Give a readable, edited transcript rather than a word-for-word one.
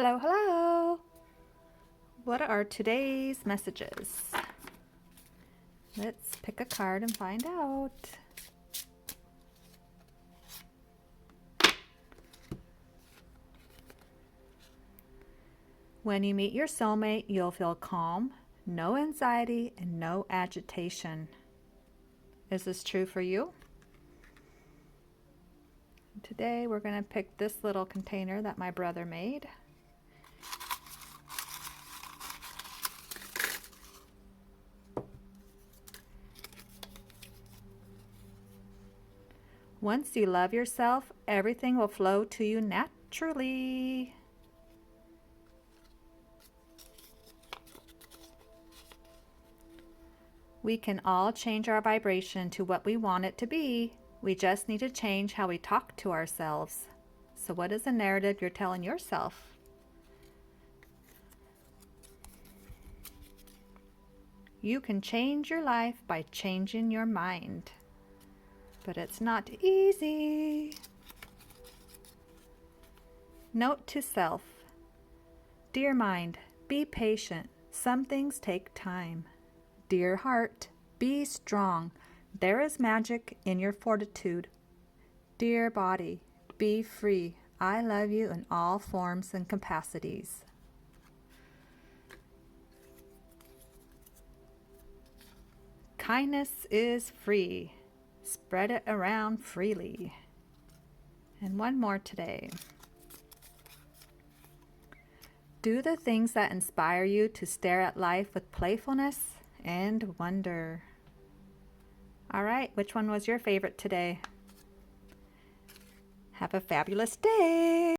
Hello, hello. What are today's messages? Let's pick a card and find out. When you meet your soulmate, you'll feel calm, no anxiety, and no agitation. Is this true for you? Today we're going to pick this little container that my brother made. Once you love yourself, everything will flow to you naturally. We can all change our vibration to what we want it to be. We just need to change how we talk to ourselves. So what is the narrative you're telling yourself? You can change your life by changing your mind. But it's not easy. Note to self. Dear mind, be patient. Some things take time. Dear heart, be strong. There is magic in your fortitude. Dear body, be free. I love you in all forms and capacities. Kindness is free. Spread it around freely. And one more today. Do the things that inspire you to stare at life with playfulness and wonder. All right, which one was your favorite today? Have a fabulous day.